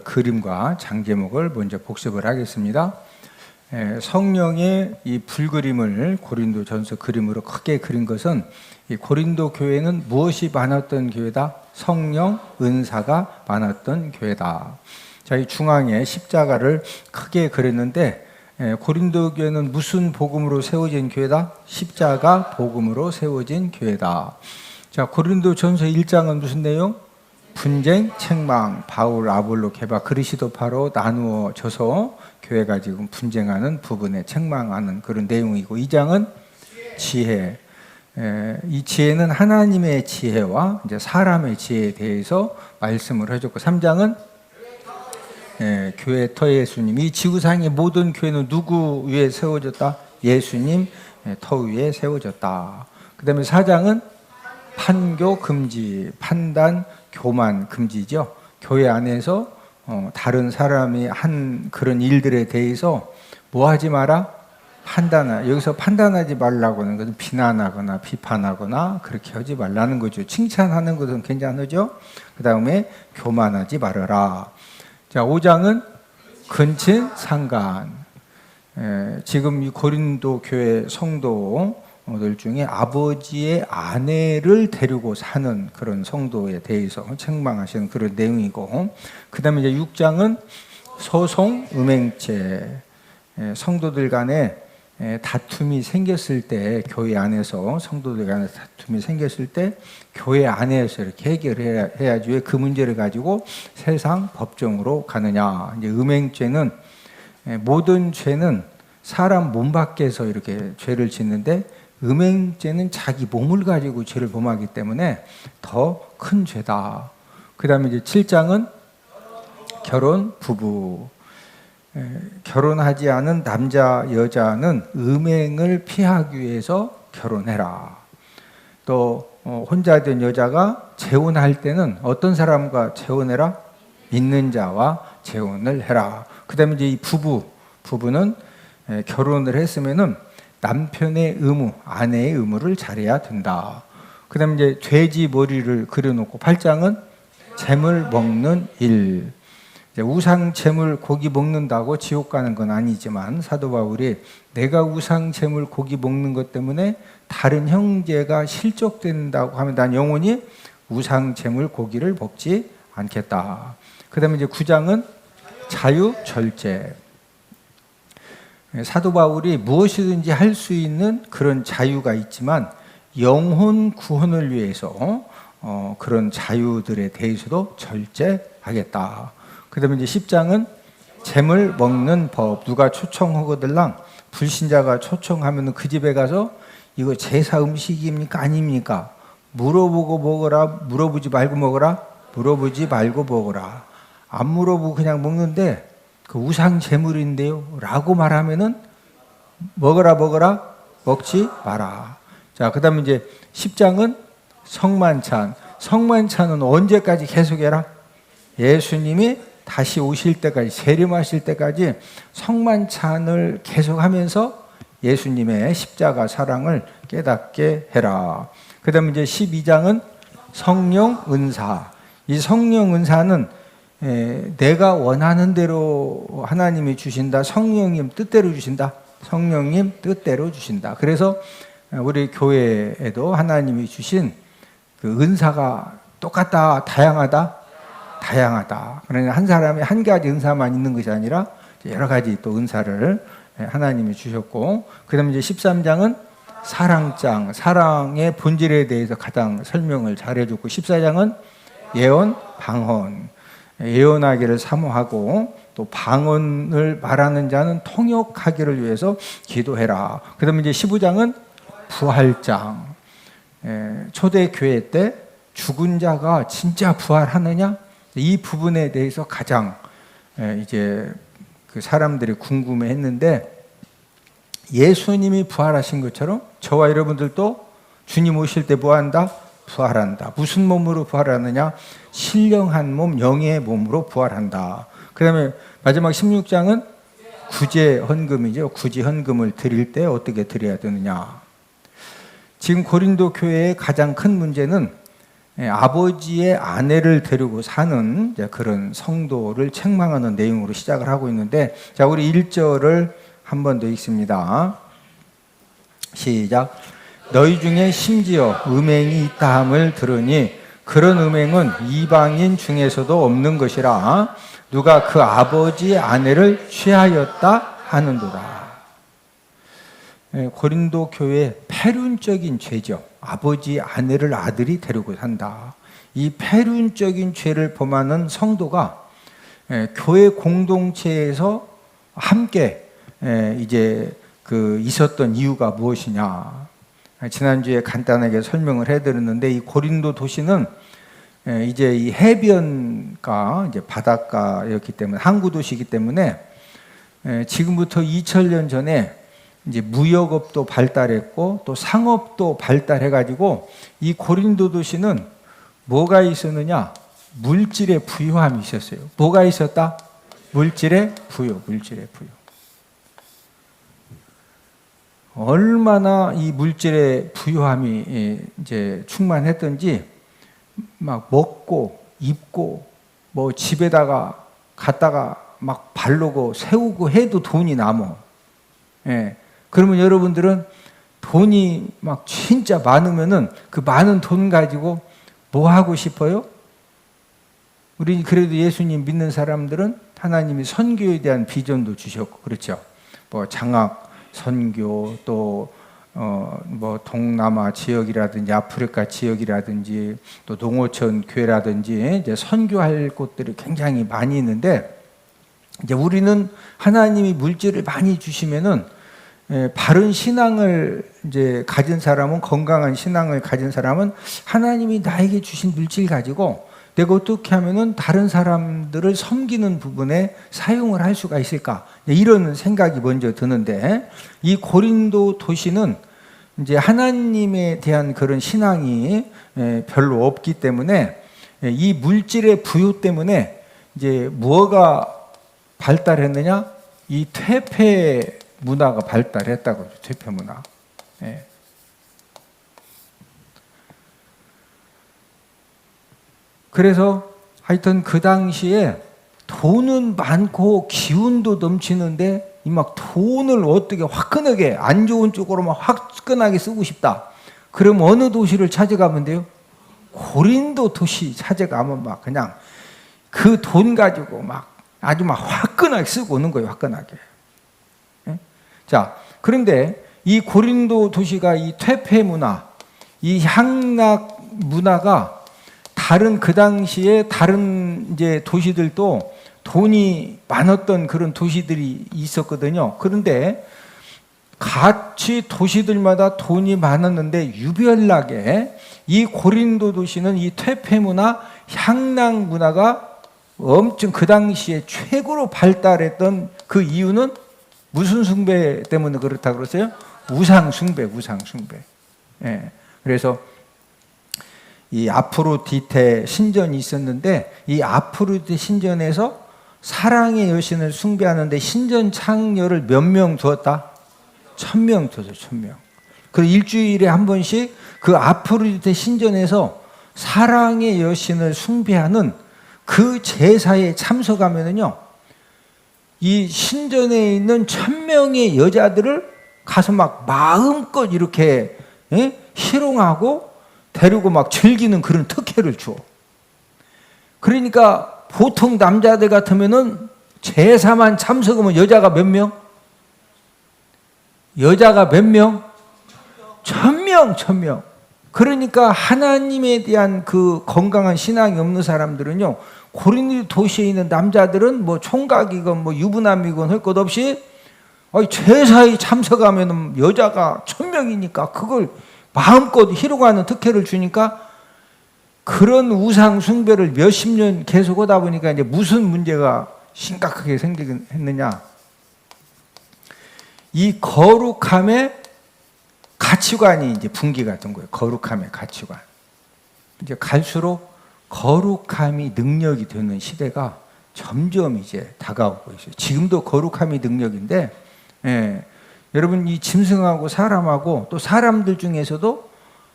고린도전서 그림과 장제목을 먼저 복습을 하겠습니다. 성령의 이 불그림을 고린도전서 그림으로 크게 그린 것은 이 고린도 교회는 무엇이 많았던 교회다? 성령, 은사가 많았던 교회다. 자, 이 중앙에 십자가를 크게 그렸는데 고린도 교회는 무슨 복음으로 세워진 교회다? 십자가 복음으로 세워진 교회다. 자, 고린도전서 1장은 무슨 내용? 분쟁, 책망, 바울, 아볼로, 게바, 그리스도파로 나누어져서 교회가 지금 분쟁하는 부분에 책망하는 그런 내용이고, 2장은 지혜. 이 지혜는 하나님의 지혜와 이제 사람의 지혜에 대해서 말씀을 해줬고, 3장은 교회 터 예수님. 이 지구상의 모든 교회는 누구 위에 세워졌다? 예수님 터 위에 세워졌다. 그 다음에 4장은 판교 금지, 판단, 교만 금지죠. 교회 안에서 다른 사람이 한 그런 일들에 대해서 뭐 하지 마라? 여기서 판단하지 말라고 하는 것은 비난하거나 비판하거나 그렇게 하지 말라는 거죠. 칭찬하는 것은 괜찮으죠. 그 다음에 교만하지 말아라. 자, 5장은 근친 상간. 지금 이 고린도 교회 성도들 중에 아버지의 아내를 데리고 사는 그런 성도에 대해서 책망하시는 그런 내용이고, 그 다음에 이제 6장은 소송, 음행죄. 성도들 간에 다툼이 생겼을 때, 교회 안에서 성도들 간에 다툼이 생겼을 때 교회 안에서 이렇게 해결을 해야지 왜 그 문제를 가지고 세상 법정으로 가느냐. 이제 음행죄는 모든 죄는 사람 몸 밖에서 이렇게 죄를 짓는데, 음행죄는 자기 몸을 가지고 죄를 범하기 때문에 더 큰 죄다. 그 다음에 이제 7장은 결혼, 부부. 결혼하지 않은 남자, 여자는 음행을 피하기 위해서 결혼해라. 또 혼자 된 여자가 재혼할 때는 어떤 사람과 재혼해라? 믿는 자와 재혼을 해라. 그 다음에 이제 이 부부는 결혼을 했으면은 남편의 의무, 아내의 의무를 잘해야 된다. 그 다음에 이제 돼지 머리를 그려놓고 8장은 재물 먹는 일. 우상 재물 고기 먹는다고 지옥 가는 건 아니지만, 사도 바울이 내가 우상 재물 고기 먹는 것 때문에 다른 형제가 실족된다고 하면 난 영원히 우상 재물 고기를 먹지 않겠다. 그 다음에 이제 9장은 자유 절제. 사도 바울이 무엇이든지 할 수 있는 그런 자유가 있지만 영혼 구원을 위해서 그런 자유들에 대해서도 절제하겠다. 그 다음에 이제 10장은 재물 먹는 법. 누가 초청하거들랑 불신자가 초청하면 그 집에 가서 이거 제사 음식입니까? 아닙니까? 물어보고 먹어라? 물어보지 말고 먹어라? 물어보지 말고 먹어라. 안 물어보고 그냥 먹는데 그 우상 재물인데요 라고 말하면은 먹어라 먹지 마라. 자, 그 다음에 이제 10장은 성만찬. 성만찬은 언제까지 계속해라? 예수님이 다시 오실 때까지, 재림하실 때까지 성만찬을 계속하면서 예수님의 십자가 사랑을 깨닫게 해라. 그 다음에 이제 12장은 성령 은사. 이 성령 은사는 내가 원하는 대로 하나님이 주신다. 성령님 뜻대로 주신다. 성령님 뜻대로 주신다. 그래서 우리 교회에도 하나님이 주신 그 은사가 똑같다, 다양하다. 그러니까 한 사람이 한 가지 은사만 있는 것이 아니라 여러 가지 또 은사를 하나님이 주셨고, 그 다음에 이제 13장은 사랑장, 사랑의 본질에 대해서 가장 설명을 잘해줬고, 14장은 예언, 방언. 예언하기를 사모하고 또 방언을 말하는 자는 통역하기를 위해서 기도해라. 그 다음에 이제 15장은 부활장. 초대교회 때 죽은 자가 진짜 부활하느냐? 이 부분에 대해서 가장 이제 그 사람들이 궁금해했는데, 예수님이 부활하신 것처럼 저와 여러분들도 주님 오실 때 뭐 한다? 부활한다. 무슨 몸으로 부활하느냐? 신령한 몸, 영의 몸으로 부활한다. 그 다음에 마지막 16장은 구제 헌금이죠. 구제 헌금을 드릴 때 어떻게 드려야 되느냐? 지금 고린도 교회의 가장 큰 문제는 아버지의 아내를 데리고 사는 그런 성도를 책망하는 내용으로 시작을 하고 있는데, 자, 우리 1절을 한 번 더 읽습니다. 시작. 너희 중에 심지어 음행이 있다 함을 들으니 그런 음행은 이방인 중에서도 없는 것이라 누가 그 아버지의 아내를 취하였다 하는도다. 고린도 교회 폐륜적인 죄죠. 아버지 아내를 아들이 데리고 산다. 이 폐륜적인 죄를 범하는 성도가 교회 공동체에서 함께 이제 있었던 이유가 무엇이냐. 지난주에 간단하게 설명을 해드렸는데, 이 고린도 도시는 이제 이 해변가, 이제 바닷가였기 때문에, 항구 도시이기 때문에 지금부터 2000년 전에 이제 무역업도 발달했고 또 상업도 발달해가지고 이 고린도 도시는 뭐가 있었느냐? 물질의 부유함이 있었어요. 뭐가 있었다? 물질의 부유, 물질의 부유. 얼마나 이 물질의 부유함이 이제 충만했던지 막 먹고 입고 뭐 집에다가 갖다가 막 바르고 세우고 해도 돈이 남어. 그러면 여러분들은 돈이 막 진짜 많으면은 그 많은 돈 가지고 뭐 하고 싶어요? 우리 그래도 예수님 믿는 사람들은 하나님이 선교에 대한 비전도 주셨고, 그렇죠? 뭐 장학 선교, 또 뭐 동남아 지역이라든지 아프리카 지역이라든지 또 농어촌 교회라든지 이제 선교할 곳들이 굉장히 많이 있는데, 이제 우리는 하나님이 물질을 많이 주시면은 바른 신앙을 이제 가진 사람은, 건강한 신앙을 가진 사람은 하나님이 나에게 주신 물질 가지고 내가 어떻게 하면은 다른 사람들을 섬기는 부분에 사용을 할 수가 있을까? 이런 생각이 먼저 드는데, 이 고린도 도시는 이제 하나님에 대한 그런 신앙이 별로 없기 때문에 이 물질의 부유 때문에 이제 뭐가 발달했느냐? 이 퇴폐 문화가 발달했다고. 퇴폐 문화. 그래서 하여튼 그 당시에 돈은 많고 기운도 넘치는데 이 막 돈을 어떻게 화끈하게 안 좋은 쪽으로 막 화끈하게 쓰고 싶다. 그럼 어느 도시를 찾아가면 돼요? 고린도 도시 찾아가면 막 그냥 그 돈 가지고 막 아주 막 화끈하게 쓰고 오는 거예요. 화끈하게. 자, 그런데 이 고린도 도시가 이 퇴폐 문화, 이 향락 문화가 다른 그 당시에 다른 이제 도시들도 돈이 많았던 그런 도시들이 있었거든요. 그런데 같이 도시들마다 돈이 많았는데 유별나게 이 고린도 도시는 이 퇴폐 문화, 향락 문화가 엄청 그 당시에 최고로 발달했던 그 이유는 무슨 숭배 때문에 그렇다 그랬어요? 우상 숭배, 우상 숭배. 그래서 이 아프로디테 신전이 있었는데, 이 아프로디테 신전에서 사랑의 여신을 숭배하는데 신전 창녀를 몇 명 두었다? 1000명 두었어요. 1000명. 그 일주일에 한 번씩 그 아프로디테 신전에서 사랑의 여신을 숭배하는 그 제사에 참석하면은요, 이 신전에 있는 1000명의 여자들을 가서 막 마음껏 이렇게 희롱하고 데리고 막 즐기는 그런 특혜를 줘. 그러니까 보통 남자들 같으면은 제사만 참석하면 여자가 몇 명? 여자가 몇 명? 1000명, 1000명. 그러니까 하나님에 대한 그 건강한 신앙이 없는 사람들은요, 고린도 도시에 있는 남자들은 뭐 총각이건 뭐 유부남이건 할 것 없이 제사에 참석하면 여자가 1000명이니까 그걸 마음껏 희롱하는 특혜를 주니까 그런 우상 숭배를 몇십 년 계속 하다 보니까 이제 무슨 문제가 심각하게 생기긴 했느냐. 이 거룩함의 가치관이 이제 붕괴가 된 거예요. 거룩함의 가치관. 이제 갈수록 거룩함이 능력이 되는 시대가 점점 이제 다가오고 있어요. 지금도 거룩함이 능력인데, 여러분 이 짐승하고 사람하고 또 사람들 중에서도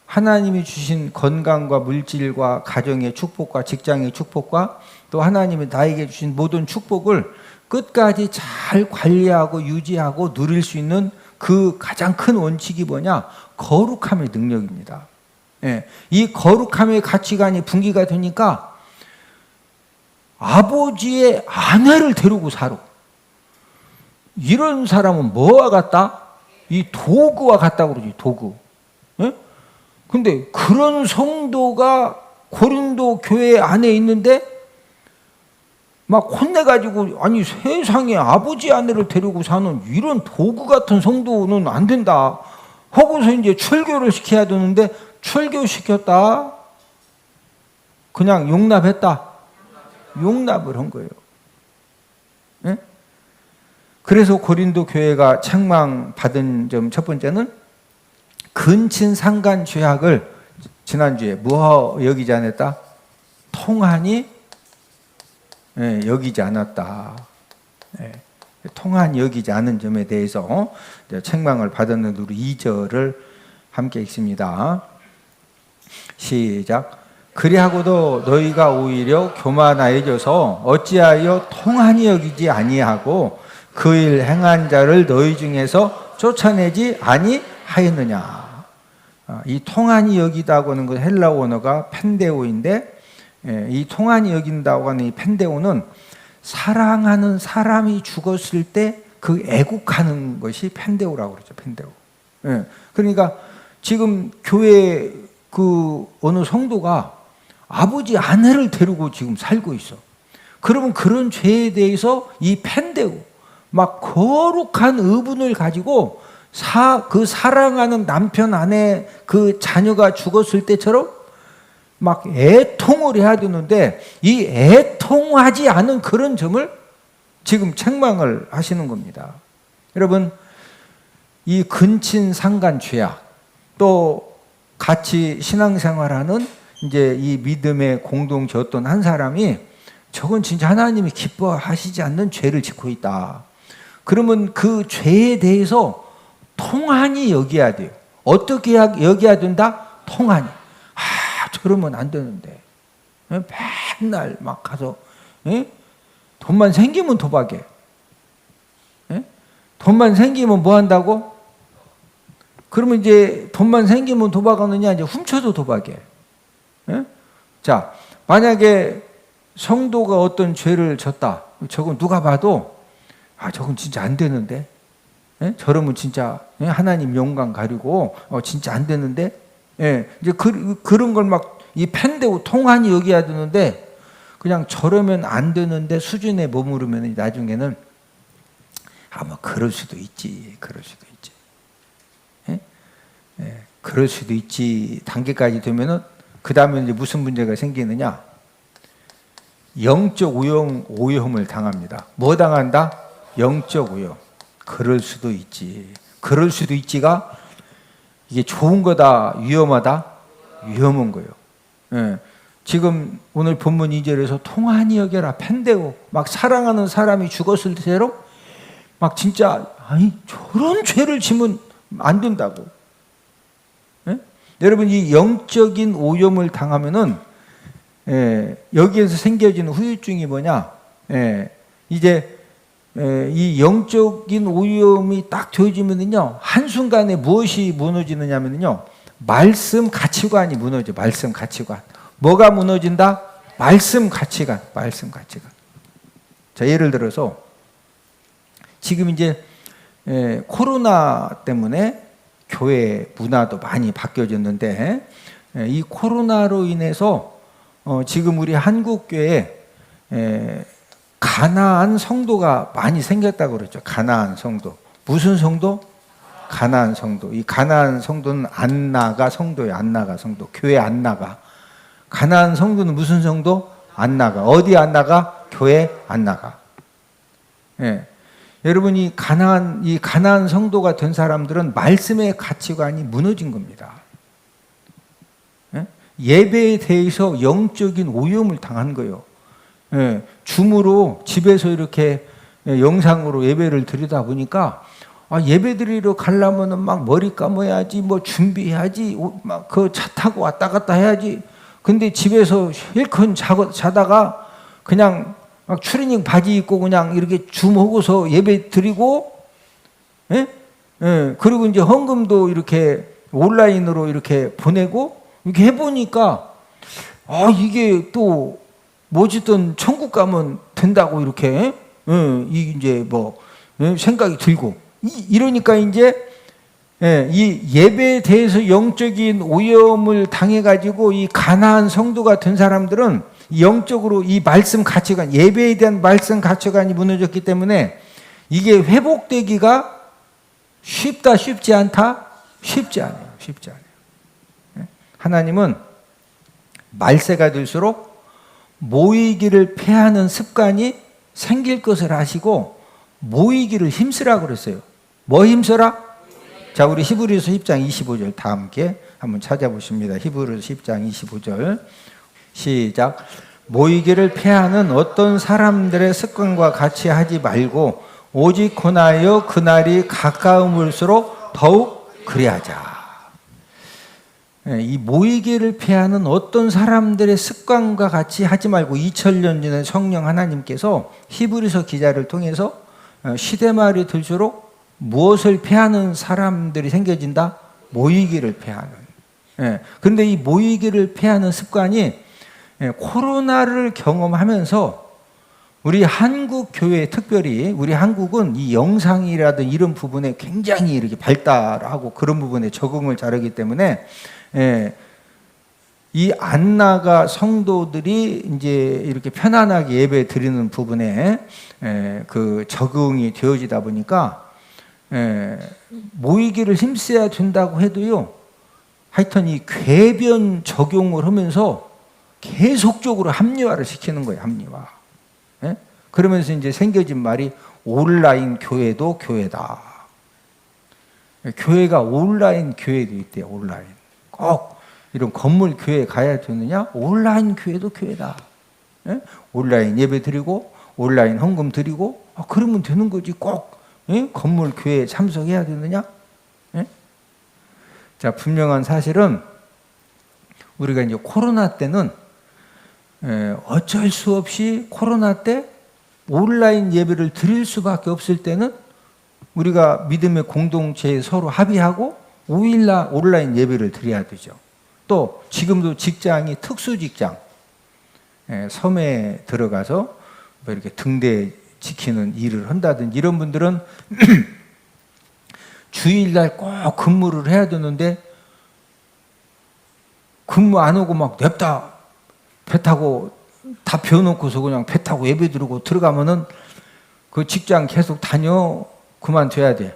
하나님이 주신 건강과 물질과 가정의 축복과 직장의 축복과 또 하나님이 나에게 주신 모든 축복을 끝까지 잘 관리하고 유지하고 누릴 수 있는 그 가장 큰 원칙이 뭐냐? 거룩함의 능력입니다. 예, 이 거룩함의 가치관이 분기가 되니까 아버지의 아내를 데리고 살아. 이런 사람은 뭐와 같다? 이 도구와 같다고 그러지, 도구. 예? 근데 그런 성도가 고린도 교회 안에 있는데 막 혼내가지고, 아니 세상에 아버지 아내를 데리고 사는 이런 도구 같은 성도는 안 된다 하고서 이제 출교를 시켜야 되는데, 출교시켰다? 그냥 용납했다? 용납을 한 거예요. 예? 그래서 고린도 교회가 책망받은 점 첫 번째는 근친상간 죄악을 지난주에 뭐 여기지 않았다? 통한이 여기지 않았다. 통한이 여기지 않은 점에 대해서 책망을 받았는데 우리 2절을 함께 읽습니다. 시작. 그리하고도 너희가 오히려 교만하여져서 어찌하여 통한이 여기지 아니하고 그 일 행한 자를 너희 중에서 쫓아내지 아니하였느냐. 이 통한이 여기다고 하는 건 헬라어 원어가 펜데오인데, 이 통한이 여긴다고 하는 이 펜데오는 사랑하는 사람이 죽었을 때 그 애국하는 것이 펜데오라고 그러죠. 펜데오. 그러니까 지금 교회 그 어느 성도가 아버지 아내를 데리고 지금 살고 있어. 그러면 그런 죄에 대해서 이 펜데오, 막 거룩한 의분을 가지고 그 사랑하는 남편 아내 그 자녀가 죽었을 때처럼 막 애통을 해야 되는데, 이 애통하지 않은 그런 점을 지금 책망을 하시는 겁니다. 여러분, 이 근친상간 죄악, 또 같이 신앙생활하는 이제 이 믿음의 공동체 어떤 한 사람이 저건 진짜 하나님이 기뻐하시지 않는 죄를 짓고 있다. 그러면 그 죄에 대해서 통한이 여겨야 돼요. 어떻게 여겨야 된다? 통한이. 저러면 안 되는데. 맨날 막 가서 돈만 생기면 도박해. 돈만 생기면 뭐 한다고? 그러면 이제 돈만 생기면 도박하느냐? 이제 훔쳐도 도박해. 자, 만약에 성도가 어떤 죄를 졌다. 저건 누가 봐도 저건 진짜 안 되는데. 저러면 진짜 하나님 영광 가리고 진짜 안 되는데. 이제 그런 걸 막 이 펜데오 통한이 여기야 되는데, 그냥 저러면 안 되는데 수준에 머무르면 나중에는 뭐 그럴 수도 있지, 그럴 수도 있지, 그럴 수도 있지 단계까지 되면은 그 다음에 이제 무슨 문제가 생기느냐? 영적 오염을 당합니다. 뭐 당한다? 영적 오염. 그럴 수도 있지. 그럴 수도 있지가 이게 좋은 거다, 위험하다? 위험한 거예요. 지금 오늘 본문 2절에서 통한이 여겨라, 펜데오, 막 사랑하는 사람이 죽었을 때처럼 막 진짜 저런 죄를 지면 안 된다고. 여러분, 이 영적인 오염을 당하면은 여기에서 생겨지는 후유증이 뭐냐? 이제 이 영적인 오염이 딱 되어지면은요, 한순간에 무엇이 무너지느냐면요, 말씀 가치관이 무너져. 말씀 가치관. 뭐가 무너진다? 말씀 가치관. 말씀 가치관. 자, 예를 들어서 지금 이제 코로나 때문에 교회 문화도 많이 바뀌어졌는데, 이 코로나로 인해서 지금 우리 한국 교회에 가나안 성도가 많이 생겼다고 그랬죠. 가나안 성도. 무슨 성도? 가나안 성도. 이 가나안 성도는 안 나가 성도예요. 안 나가 성도. 교회 안 나가. 가나안 성도는 무슨 성도? 안 나가. 어디 안 나가? 교회 안 나가. 여러분, 이 가나안 성도가 된 사람들은 말씀의 가치관이 무너진 겁니다. 예배에 대해서 영적인 오염을 당한 거예요. 줌으로 집에서 이렇게 영상으로 예배를 드리다 보니까 예배 드리러 가려면은 막 머리 감아야지, 뭐 준비해야지, 막 그 차 타고 왔다 갔다 해야지. 근데 집에서 실컷 자다가 그냥 막 추리닝 바지 입고 그냥 이렇게 주먹어서 예배 드리고, 예? 예. 그리고 이제 헌금도 이렇게 온라인으로 이렇게 보내고, 이렇게 해보니까, 이게 또, 뭐지든 천국 가면 된다고 이렇게, 이제 뭐, 생각이 들고. 이러니까 이제, 이 예배에 대해서 영적인 오염을 당해가지고 이 가나안 성도가 된 사람들은 영적으로 이 말씀 가치관, 예배에 대한 말씀 가치관이 무너졌기 때문에 이게 회복되기가 쉽다, 쉽지 않다? 쉽지 않아요. 쉽지 않아요. 하나님은 말세가 될수록 모이기를 패하는 습관이 생길 것을 아시고 모이기를 힘쓰라고 그랬어요. 뭐 힘써라? 자, 우리 히브리서 10장 25절 다 함께 한번 찾아보십니다. 히브리서 10장 25절 시작. 모이기를 패하는 어떤 사람들의 습관과 같이 하지 말고 오직 권하여 그날이 가까움일수록 더욱 그리하자. 이 모이기를 패하는 어떤 사람들의 습관과 같이 하지 말고 2000년 전에 성령 하나님께서 히브리서 기자를 통해서 시대말이 들수록 무엇을 패하는 사람들이 생겨진다? 모이기를 패하는. 그런데 이 모이기를 패하는 습관이 코로나를 경험하면서 우리 한국 교회, 특별히 우리 한국은 이 영상이라든 이런 부분에 굉장히 이렇게 발달하고 그런 부분에 적응을 잘하기 때문에 이 안나가 성도들이 이제 이렇게 편안하게 예배 드리는 부분에 그 적응이 되어지다 보니까 모이기를 힘써야 된다고 해도요, 하여튼 이 궤변 적용을 하면서 계속적으로 합리화를 시키는 거예요, 합리화. 그러면서 이제 생겨진 말이 온라인 교회도 교회다. 교회가 온라인 교회도 있대요, 온라인. 꼭 이런 건물 교회 가야 되느냐? 온라인 교회도 교회다. 온라인 예배 드리고, 온라인 헌금 드리고, 그러면 되는 거지. 꼭 건물 교회에 참석해야 되느냐? 자, 분명한 사실은 우리가 이제 코로나 때는 어쩔 수 없이 코로나 때 온라인 예배를 드릴 수밖에 없을 때는 우리가 믿음의 공동체에 서로 합의하고 5일날 온라인 예배를 드려야 되죠. 또 지금도 직장이 특수 직장, 섬에 들어가서 뭐 이렇게 등대 지키는 일을 한다든지 이런 분들은 주일날 꼭 근무를 해야 되는데 근무 안 오고 막 냅다 배 타고 다 비워놓고서 그냥 배 타고 예배 드리고 들어가면은 그 직장 계속 다녀 그만둬야 돼.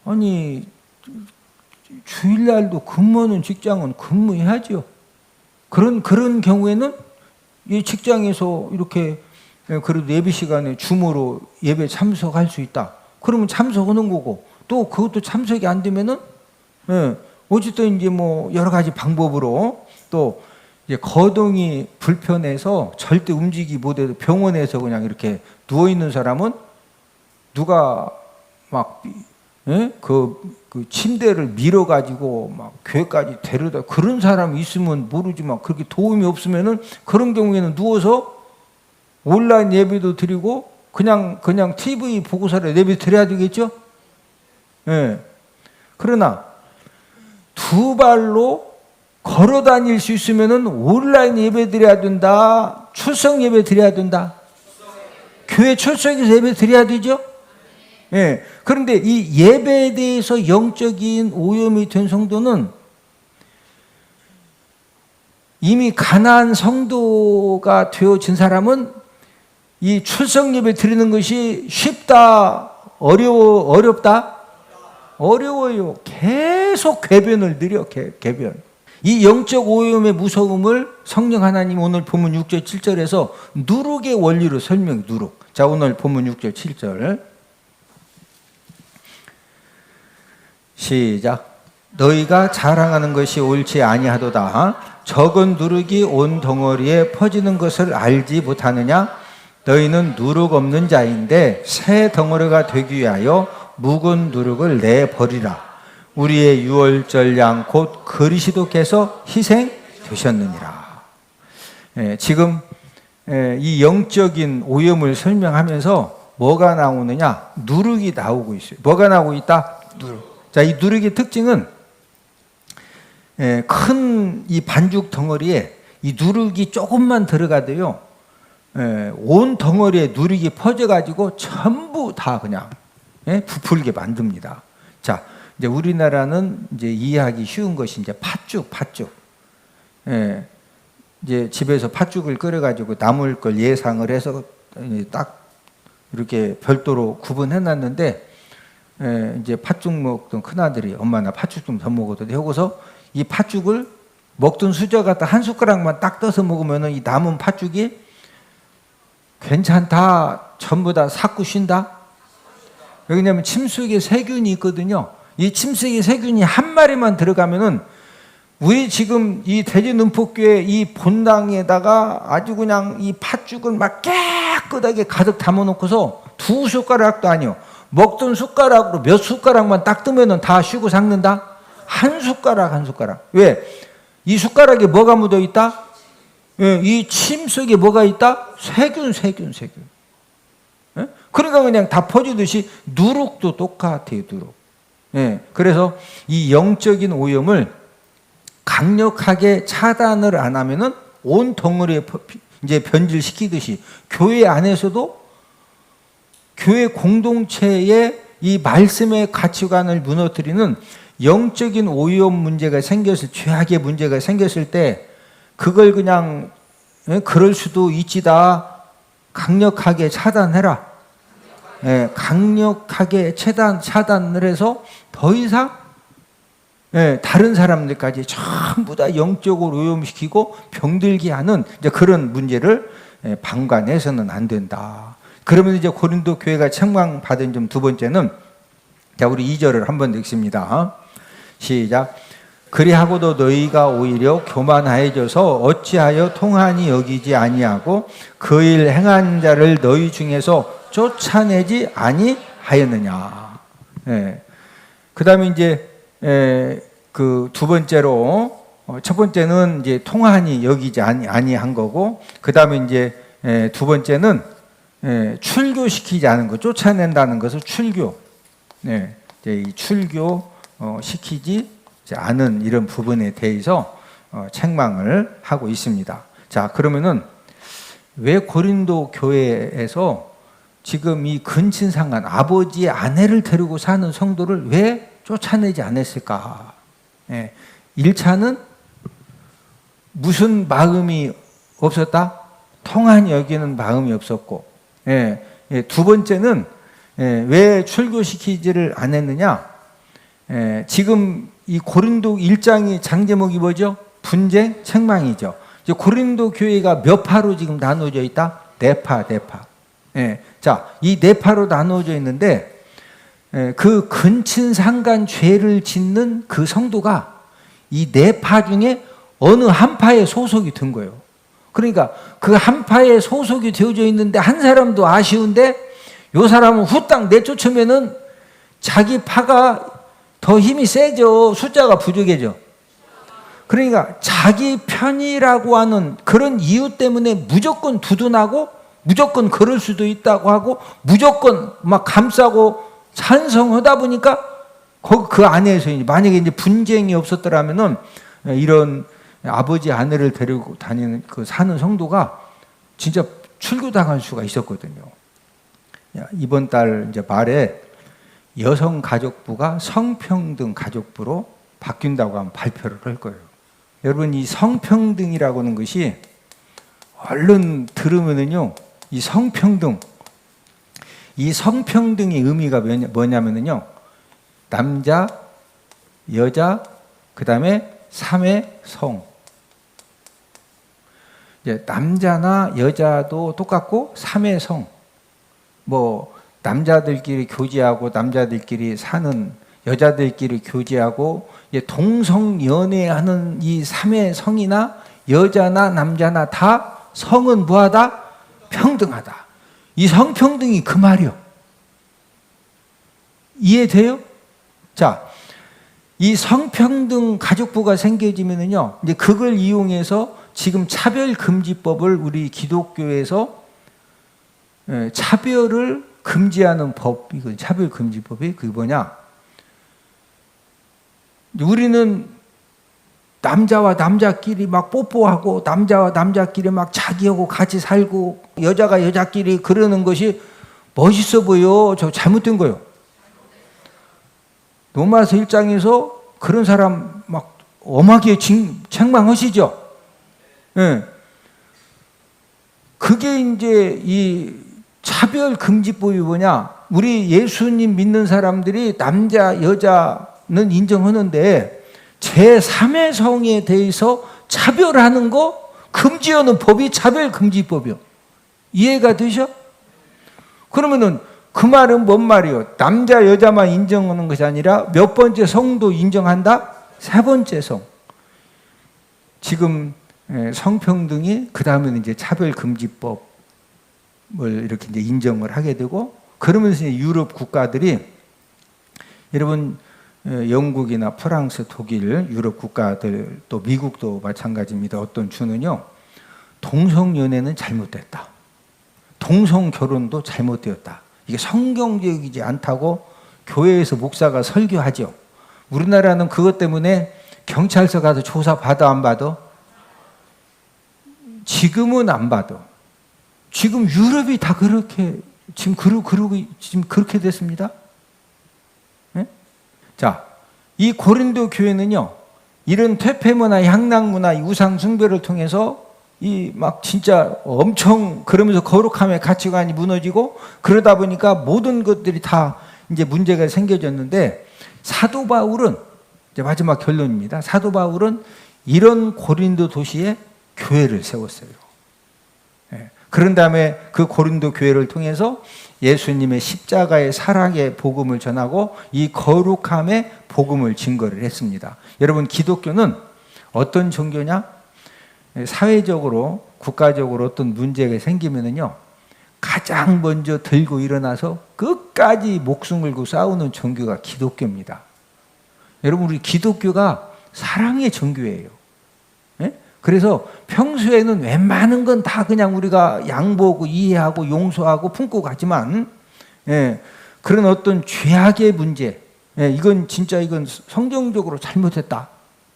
아니 주일날도 근무하는 직장은 근무해야죠. 그런 경우에는 이 직장에서 이렇게 그래도 예배 시간에 줌으로 예배 참석할 수 있다. 그러면 참석하는 거고 또 그것도 참석이 안 되면은 어쨌든 이제 뭐 여러 가지 방법으로 또 이제 거동이 불편해서 절대 움직이지 못해도 병원에서 그냥 이렇게 누워 있는 사람은 누가 막 그 침대를 밀어 가지고 막 교회까지 데려다 그런 사람이 있으면 모르지만 그렇게 도움이 없으면은 그런 경우에는 누워서 온라인 예배도 드리고 그냥 TV 보고서를 예배 드려야 되겠죠? 그러나 두 발로 걸어 다닐 수 있으면은 온라인 예배 드려야 된다. 출석 예배 드려야 된다. 교회 출석해서 예배 드려야 되죠? 그런데 이 예배에 대해서 영적인 오염이 된 성도는 이미 가나안 성도가 되어진 사람은 이 출석 예배 드리는 것이 쉽다, 어렵다? 어려워요. 계속 궤변을 드려, 궤변. 이 영적 오염의 무서움을 성령 하나님 오늘 본문 6절 7절에서 누룩의 원리로 설명해. 누룩. 자, 오늘 본문 6절 7절 시작. 너희가 자랑하는 것이 옳지 아니하도다. 적은 누룩이 온 덩어리에 퍼지는 것을 알지 못하느냐? 너희는 누룩 없는 자인데 새 덩어리가 되기 위하여 묵은 누룩을 내버리라. 우리의 유월절 양 곧 그리스도께서 희생되셨느니라. 지금 이 영적인 오염을 설명하면서 뭐가 나오느냐? 누룩이 나오고 있어요. 뭐가 나오고 있다? 누룩. 자, 이 누룩의 특징은 큰 이 반죽 덩어리에 이 누룩이 조금만 들어가도요, 온 덩어리에 누룩이 퍼져가지고 전부 다 그냥 부풀게 만듭니다. 자, 이제 우리나라는 이제 이해하기 쉬운 것이 이제 팥죽. 이제 집에서 팥죽을 끓여가지고 남을 걸 예상을 해서 딱 이렇게 별도로 구분해놨는데, 이제 팥죽 먹던 큰아들이 엄마 나 팥죽 좀 더 먹어도 돼 하고서 이 팥죽을 먹던 수저 갖다 한 숟가락만 딱 떠서 먹으면 이 남은 팥죽이 괜찮다, 전부 다 삭고 쉰다. 왜냐하면 침속에 세균이 있거든요. 이 침속에 세균이 한 마리만 들어가면은 우리 지금 이 대전능폭교회 이 본당에다가 아주 그냥 이 팥죽을 막 깨끗하게 가득 담아놓고서 두 숟가락도 아니요, 먹던 숟가락으로 몇 숟가락만 딱 뜨면은 다 쉬고 삭는다. 한 숟가락. 왜? 이 숟가락에 뭐가 묻어 있다? 이 침 속에 뭐가 있다? 세균. 그러니까 그냥 다 퍼지듯이 누룩도 똑같아요, 누룩. 그래서 이 영적인 오염을 강력하게 차단을 안 하면은 온 덩어리에 이제 변질시키듯이 교회 안에서도 교회 공동체의 이 말씀의 가치관을 무너뜨리는 영적인 오염 문제가 생겼을, 죄악의 문제가 생겼을 때 그걸 그냥 그럴 수도 있지다, 강력하게 차단해라. 강력하게 차단을 해서 더 이상 다른 사람들까지 전부 다 영적으로 오염시키고 병들게 하는 이제 그런 문제를 방관해서는 안 된다. 그러면 이제 고린도 교회가 책망받은 점 두 번째는, 자, 우리 2절을 한번 읽습니다. 시작. 그리하고도 너희가 오히려 교만하여져서 어찌하여 통한이 여기지 아니하고 그 일 행한 자를 너희 중에서 쫓아내지 아니하였느냐. 그 다음에 이제 그 두 번째로, 첫 번째는 이제 통한이 여기지 아니한 거고, 그 다음에 이제 두 번째는 출교시키지 않은 거, 쫓아낸다는 것을 출교. 이제 이 출교 시키지 않은 이런 부분에 대해서 책망을 하고 있습니다. 자, 그러면은 왜 고린도 교회에서 지금 이 근친상간 아버지의 아내를 데리고 사는 성도를 왜 쫓아내지 않았을까? 1차는 무슨 마음이 없었다? 통한이 여기는 마음이 없었고, 두 번째는 왜 출교시키지를 않았느냐? 지금 이 고린도 1장의 장제목이 뭐죠? 분쟁, 책망이죠. 이제 고린도 교회가 몇 파로 지금 나누어져 있다? 네 파. 자, 이 네 파로 나누어져 있는데, 그 근친상간 죄를 짓는 그 성도가 이 네 파 중에 어느 한 파에 소속이 된 거예요. 그러니까 그 한 파에 소속이 되어져 있는데 한 사람도 아쉬운데 요 사람은 후딱 내쫓으면은 자기 파가 더 힘이 세죠. 숫자가 부족해져. 그러니까 자기 편이라고 하는 그런 이유 때문에 무조건 두둔하고 무조건 그럴 수도 있다고 하고 무조건 막 감싸고 찬성하다 보니까 그 안에서 만약에 이제 분쟁이 없었더라면은 이런 아버지 아내를 데리고 다니는 그 사는 성도가 진짜 출교당할 수가 있었거든요. 이번 달 이제 말에 여성가족부가 성평등 가족부로 바뀐다고 하면 발표를 할 거예요. 여러분, 이 성평등이라고 하는 것이 얼른 들으면은요, 이 성평등의 의미가 뭐냐면은요, 남자, 여자, 그 다음에 3의 성. 이제 남자나 여자도 똑같고 3의 성. 뭐 남자들끼리 교제하고 남자들끼리 사는, 여자들끼리 교제하고 동성 연애하는 이 3의 성이나 여자나 남자나 다 성은 뭐하다? 평등하다. 이 성평등이 그 말이요. 이해돼요? 자, 이 성평등 가족부가 생겨지면은요, 이제 그걸 이용해서 지금 차별금지법을 우리 기독교에서 차별을 금지하는 법, 이건 차별금지법이 그게 뭐냐? 우리는 남자와 남자끼리 막 뽀뽀하고 남자와 남자끼리 막 자기하고 같이 살고 여자가 여자끼리 그러는 것이 멋있어 보여. 저 잘못된 거예요. 로마서 1장에서 그런 사람 막 엄하게 책망하시죠. 예. 그게 이제 이 차별금지법이 뭐냐? 우리 예수님 믿는 사람들이 남자, 여자는 인정하는데 제3의 성에 대해서 차별하는 거 금지하는 법이 차별금지법이요. 이해가 되셔? 그러면은 그 말은 뭔 말이요? 남자, 여자만 인정하는 것이 아니라 몇 번째 성도 인정한다? 세 번째 성. 지금 성평등이 그 다음에는 이제 차별금지법을 이렇게 이제 인정을 하게 되고 그러면서 유럽 국가들이 여러분 영국이나 프랑스, 독일, 유럽 국가들 또 미국도 마찬가지입니다. 어떤 주는요, 동성연애는 잘못됐다. 동성결혼도 잘못되었다. 이게 성경적이지 않다고 교회에서 목사가 설교하죠. 우리나라는 그것 때문에 경찰서 가서 조사 받아 안 받아? 지금은 안 받아. 지금 유럽이 다 그렇게 지금 그렇게 됐습니다. 네? 자, 이 고린도 교회는요, 이런 퇴폐 문화, 향락 문화, 우상 숭배를 통해서 이 막 진짜 엄청 그러면서 거룩함의 가치관이 무너지고 그러다 보니까 모든 것들이 다 이제 문제가 생겨졌는데 사도 바울은 이제 마지막 결론입니다. 사도 바울은 이런 고린도 도시에 교회를 세웠어요. 예. 그런 다음에 그 고린도 교회를 통해서 예수님의 십자가의 사랑의 복음을 전하고 이 거룩함의 복음을 증거를 했습니다. 여러분, 기독교는 어떤 종교냐? 사회적으로 국가적으로 어떤 문제가 생기면은요, 가장 먼저 들고 일어나서 끝까지 목숨 걸고 싸우는 종교가 기독교입니다. 여러분, 우리 기독교가 사랑의 종교예요. 예? 그래서 평소에는 웬만한 건 다 그냥 우리가 양보하고 이해하고 용서하고 품고 가지만, 예, 그런 어떤 죄악의 문제, 예, 이건 진짜 이건 성경적으로 잘못했다.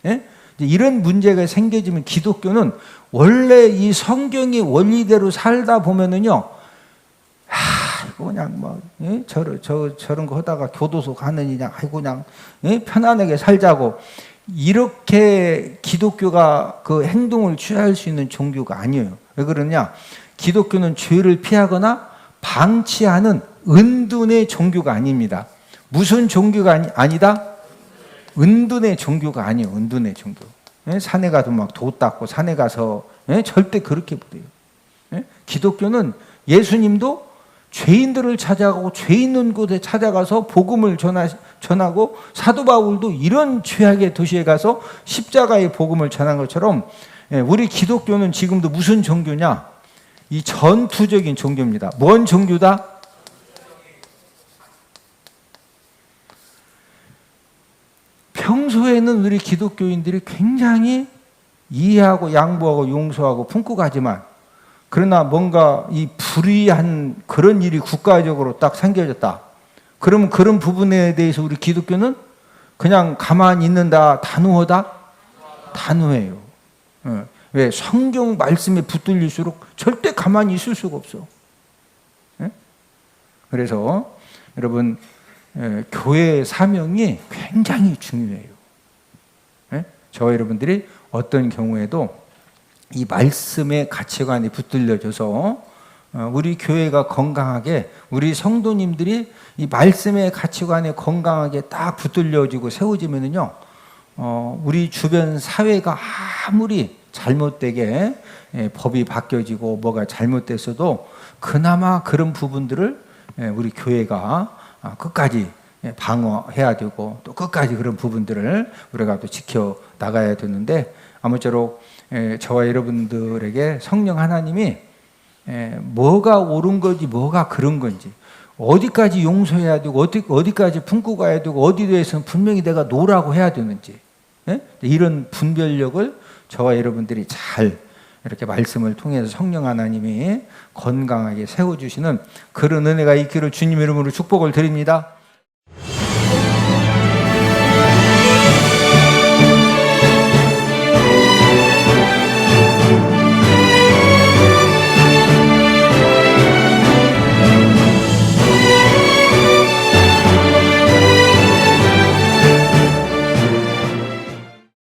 예? 이런 문제가 생겨지면 기독교는 원래 이 성경의 원리대로 살다 보면은요, 그냥 뭐 저런 거 하다가 교도소 가느니 그냥 그냥 편안하게 살자고 이렇게 기독교가 그 행동을 취할 수 있는 종교가 아니에요. 왜 그러냐? 기독교는 죄를 피하거나 방치하는 은둔의 종교가 아닙니다. 무슨 종교가 아니다? 은둔의 종교가 아니에요. 은둔의 종교. 산에 가도 막 도 닦고 산에 가서 절대 그렇게 못해요. 기독교는 예수님도 죄인들을 찾아가고 죄 있는 곳에 찾아가서 복음을 전하고 사도 바울도 이런 죄악의 도시에 가서 십자가의 복음을 전한 것처럼 우리 기독교는 지금도 무슨 종교냐? 이 전투적인 종교입니다. 뭔 종교다? 평소에는 우리 기독교인들이 굉장히 이해하고 양보하고 용서하고 품고 가지만 그러나 뭔가 이 불의한 그런 일이 국가적으로 딱 생겨졌다. 그러면 그런 부분에 대해서 우리 기독교는 그냥 가만히 있는다, 단호하다? 단호해요. 왜? 성경 말씀에 붙들릴수록 절대 가만히 있을 수가 없어. 그래서 여러분, 교회의 사명이 굉장히 중요해요. 저와 여러분들이 어떤 경우에도 이 말씀의 가치관이 붙들려져서 우리 교회가 건강하게, 우리 성도님들이 이 말씀의 가치관에 건강하게 딱 붙들려지고 세워지면은요, 우리 주변 사회가 아무리 잘못되게 법이 바뀌어지고 뭐가 잘못됐어도 그나마 그런 부분들을 우리 교회가 끝까지 방어해야 되고 또 끝까지 그런 부분들을 우리가 또 지켜 나가야 되는데, 아무쪼록 저와 여러분들에게 성령 하나님이 뭐가 옳은 건지 뭐가 그런 건지 어디까지 용서해야 되고 어디까지 품고 가야 되고 어디에 대해서는 분명히 내가 노라고 해야 되는지 이런 분별력을 저와 여러분들이 잘 이렇게 말씀을 통해서 성령 하나님이 건강하게 세워주시는 그런 은혜가 있기를 주님 이름으로 축복을 드립니다.